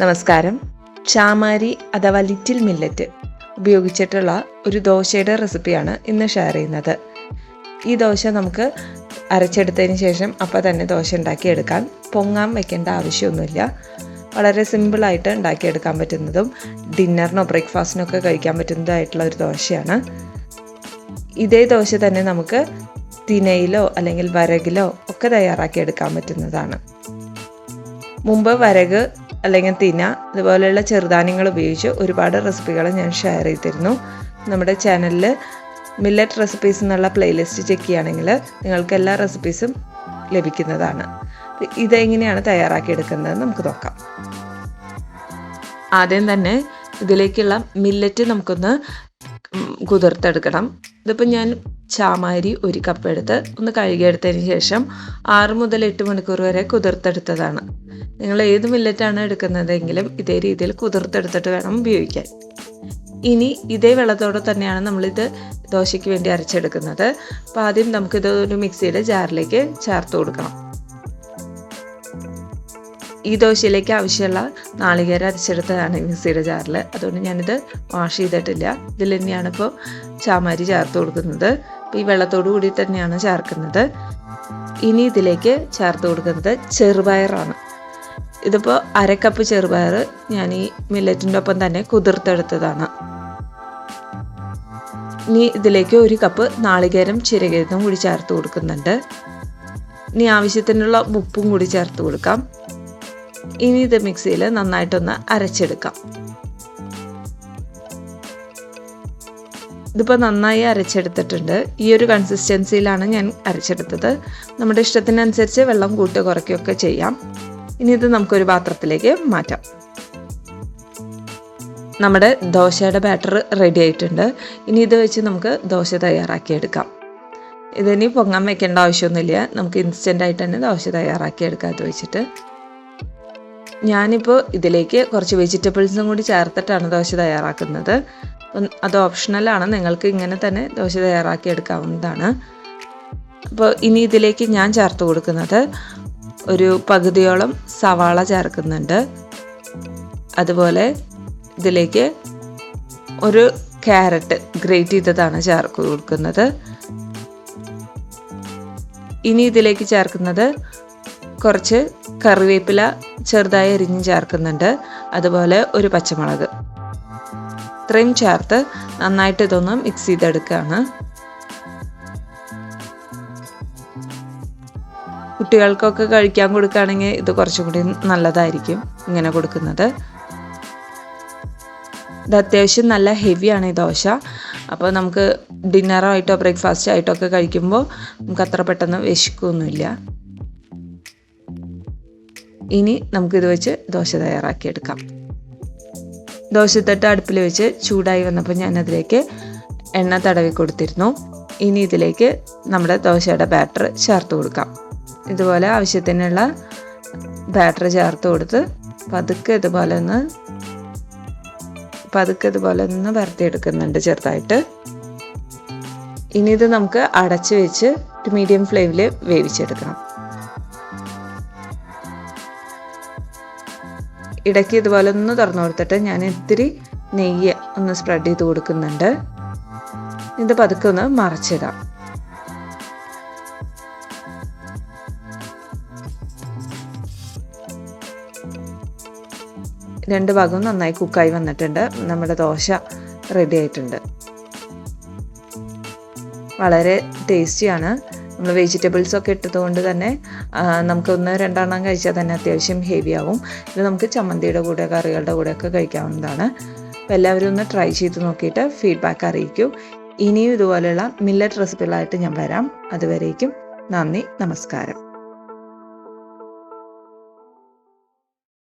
നമസ്കാരം. ചാമാരി അഥവാ little millet ഉപയോഗിച്ചിട്ടുള്ള ഒരു ദോശയുടെ റെസിപ്പിയാണ് ഇന്ന് ഷെയർ ചെയ്യുന്നത്. ഈ ദോശ നമുക്ക് അരച്ചെടുത്തതിന് ശേഷം അപ്പോൾ തന്നെ ദോശ ഉണ്ടാക്കിയെടുക്കാൻ പൊങ്ങാൻ വയ്ക്കേണ്ട ആവശ്യമൊന്നുമില്ല. വളരെ സിമ്പിളായിട്ട് ഉണ്ടാക്കിയെടുക്കാൻ പറ്റുന്നതും ഡിന്നറിനോ ബ്രേക്ക്ഫാസ്റ്റിനൊക്കെ കഴിക്കാൻ പറ്റുന്നതായിട്ടുള്ള ഒരു ദോശയാണ്. ഇതേ ദോശ തന്നെ നമുക്ക് തിനയിലോ അല്ലെങ്കിൽ വരകിലോ ഒക്കെ തയ്യാറാക്കിയെടുക്കാൻ പറ്റുന്നതാണ്. മുമ്പ് വരക് അല്ലെങ്കിൽ തിന ഇതുപോലെയുള്ള ചെറുധാന്യങ്ങൾ ഉപയോഗിച്ച് ഒരുപാട് റെസിപ്പികൾ ഞാൻ ഷെയർ ചെയ്തിരുന്നു. നമ്മുടെ ചാനലിൽ മില്ലറ്റ് റെസിപ്പീസ് എന്നുള്ള പ്ലേലിസ്റ്റ് ചെക്ക് ചെയ്യുകയാണെങ്കിൽ നിങ്ങൾക്ക് എല്ലാ റെസിപ്പീസും ലഭിക്കുന്നതാണ്. ഇതെങ്ങനെയാണ് തയ്യാറാക്കിയെടുക്കുന്നത് നമുക്ക് നോക്കാം. ആദ്യം തന്നെ ഇതിലേക്കുള്ള മില്ലറ്റ് നമുക്കൊന്ന് കുതിർത്തെടുക്കണം. ഇതിപ്പോൾ ഞാൻ ചാമാരി 1 കപ്പ് എടുത്ത് ഒന്ന് കഴുകിയെടുത്തതിന് ശേഷം 6 മുതൽ 8 മണിക്കൂർ വരെ കുതിർത്തെടുത്തതാണ്. നിങ്ങൾ ഏത് മില്ലറ്റാണ് എടുക്കുന്നതെങ്കിലും ഇതേ രീതിയിൽ കുതിർത്തെടുത്തിട്ട് വേണം ഉപയോഗിക്കാൻ. ഇനി ഇതേ വെള്ളത്തോടെ തന്നെയാണ് നമ്മളിത് ദോശയ്ക്ക് വേണ്ടി അരച്ചെടുക്കുന്നത്. അപ്പോൾ ആദ്യം നമുക്കിത് ഒരു മിക്സിയുടെ ജാറിലേക്ക് ചേർത്ത് കൊടുക്കണം. ഈ ദോശയിലേക്ക് ആവശ്യമുള്ള നാളികേരം അരച്ചെടുത്തതാണ് മിക്സിയുടെ ജാറിൽ. അതുകൊണ്ട് ഞാനിത് വാഷ് ചെയ്തിട്ടില്ല. ഇതിൽ തന്നെയാണ് ഇപ്പോൾ ചാമാരി ചേർത്ത് കൊടുക്കുന്നത്. ഈ വെള്ളത്തോടു കൂടി തന്നെയാണ് ചേർക്കുന്നത്. ഇനി ഇതിലേക്ക് ചേർത്ത് കൊടുക്കുന്നത് ചെറുപയറാണ്. ഇതിപ്പോൾ 1/2 കപ്പ് ചെറുപയർ ഞാൻ ഈ മില്ലറ്റിൻ്റെ ഒപ്പം തന്നെ കുതിർത്തെടുത്തതാണ്. ഇനി ഇതിലേക്ക് 1 കപ്പ് നാളികേരം ചിരകിയതും കൂടി ചേർത്ത് കൊടുക്കുന്നുണ്ട്. ഇനി ആവശ്യത്തിനുള്ള ഉപ്പും കൂടി ചേർത്ത് കൊടുക്കാം. ഇനി ഇത് മിക്സിയിൽ നന്നായിട്ടൊന്ന് അരച്ചെടുക്കാം. ഇതിപ്പോൾ നന്നായി അരച്ചെടുത്തിട്ടുണ്ട്. ഈ ഒരു കൺസിസ്റ്റൻസിയിലാണ് ഞാൻ അരച്ചെടുത്തത്. നമ്മുടെ ഇഷ്ടത്തിനനുസരിച്ച് വെള്ളം കൂട്ടി കുറയ്ക്കുകയൊക്കെ ചെയ്യാം. ഇനി ഇത് നമുക്കൊരു പാത്രത്തിലേക്ക് മാറ്റാം. നമ്മുടെ ദോശയുടെ ബാറ്റർ റെഡി ആയിട്ടുണ്ട്. ഇനി ഇത് വെച്ച് നമുക്ക് ദോശ തയ്യാറാക്കിയെടുക്കാം. ഇതിനി പൊങ്ങാൻ വെക്കേണ്ട ആവശ്യമൊന്നുമില്ല. നമുക്ക് ഇൻസ്റ്റൻ്റായിട്ട് തന്നെ ദോശ തയ്യാറാക്കിയെടുക്കാം. ഇത് വെച്ചിട്ട് ഞാനിപ്പോൾ ഇതിലേക്ക് കുറച്ച് വെജിറ്റബിൾസും കൂടി ചേർത്തിട്ടാണ് ദോശ തയ്യാറാക്കുന്നത്. അത് ഓപ്ഷണലാണ്. നിങ്ങൾക്ക് ഇങ്ങനെ തന്നെ ദോശ തയ്യാറാക്കിയെടുക്കാവുന്നതാണ്. അപ്പോൾ ഇനി ഇതിലേക്ക് ഞാൻ ചേർത്ത് കൊടുക്കുന്നത് ഒരു പകുതിയോളം സവാള ചേർക്കുന്നുണ്ട്. അതുപോലെ ഇതിലേക്ക് ഒരു ക്യാരറ്റ് ഗ്രേറ്റ് ചെയ്തതാണ് ചേർത്ത് കൊടുക്കുന്നത്. ഇനി ഇതിലേക്ക് ചേർക്കുന്നത് കുറച്ച് കറിവേപ്പില ചെറുതായി അരിഞ്ഞ് ചേർക്കുന്നുണ്ട്. അതുപോലെ ഒരു പച്ചമുളക്. ഇത്രയും ചേർത്ത് നന്നായിട്ട് ഇതൊന്ന് മിക്സ് ചെയ്തെടുക്കുകയാണ്. കുട്ടികൾക്കൊക്കെ കഴിക്കാൻ കൊടുക്കുകയാണെങ്കിൽ ഇത് കുറച്ചും കൂടി നല്ലതായിരിക്കും ഇങ്ങനെ കൊടുക്കുന്നത്. ഇത് അത്യാവശ്യം നല്ല ഹെവിയാണ് ഈ ദോശ. അപ്പോൾ നമുക്ക് ഡിന്നറോ ആയിട്ടോ ബ്രേക്ക്ഫാസ്റ്റ് ആയിട്ടോ ഒക്കെ കഴിക്കുമ്പോൾ നമുക്ക് അത്ര പെട്ടെന്ന് വിശക്കൊന്നുമില്ല. ഇനി നമുക്കിത് വെച്ച് ദോശ തയ്യാറാക്കിയെടുക്കാം. ദോശത്തട്ട് അടുപ്പിൽ വെച്ച് ചൂടായി വന്നപ്പോൾ ഞാനതിലേക്ക് എണ്ണ തടവി കൊടുത്തിരുന്നു. ഇനി ഇതിലേക്ക് നമ്മുടെ ദോശയുടെ ബാറ്റർ ചേർത്ത് കൊടുക്കാം. ഇതുപോലെ ആവശ്യത്തിനുള്ള ബാറ്റർ ചേർത്ത് കൊടുത്ത് പതുക്കെ ഇതുപോലെ ഒന്ന് വരട്ടിയെടുക്കുന്നുണ്ട് ചെറുതായിട്ട്. ഇനി ഇത് നമുക്ക് അടച്ച് വെച്ച് ഒരു മീഡിയം ഫ്ലെയിമിൽ വേവിച്ചെടുക്കണം. ഇടയ്ക്ക് ഇതുപോലെ ഒന്ന് തുറന്നു കൊടുത്തിട്ട് ഞാൻ ഇത്തിരി നെയ്യ് ഒന്ന് സ്പ്രെഡ് ചെയ്ത് കൊടുക്കുന്നുണ്ട്. ഇത് പതുക്കെ ഒന്ന് മറച്ചിടാം. രണ്ട് ഭാഗവും നന്നായി കുക്കായി വന്നിട്ടുണ്ട്. നമ്മുടെ ദോശ റെഡി ആയിട്ടുണ്ട്. വളരെ ടേസ്റ്റിയാണ്. നമ്മൾ വെജിറ്റബിൾസൊക്കെ ഇട്ടതുകൊണ്ട് തന്നെ നമുക്ക് 1-2 കഴിച്ചാൽ തന്നെ അത്യാവശ്യം ഹെവി ആവും. ഇത് നമുക്ക് ചമ്മന്തിയുടെ കൂടെ കറികളുടെ കൂടെയൊക്കെ കഴിക്കാവുന്നതാണ്. അപ്പോൾ എല്ലാവരും ഒന്ന് ട്രൈ ചെയ്ത് നോക്കിയിട്ട് ഫീഡ്ബാക്ക് അറിയിക്കൂ. ഇനിയും ഇതുപോലെയുള്ള മില്ലറ്റ് റെസിപ്പികളായിട്ട് ഞാൻ വരാം. അതുവരേക്കും നന്ദി, നമസ്കാരം.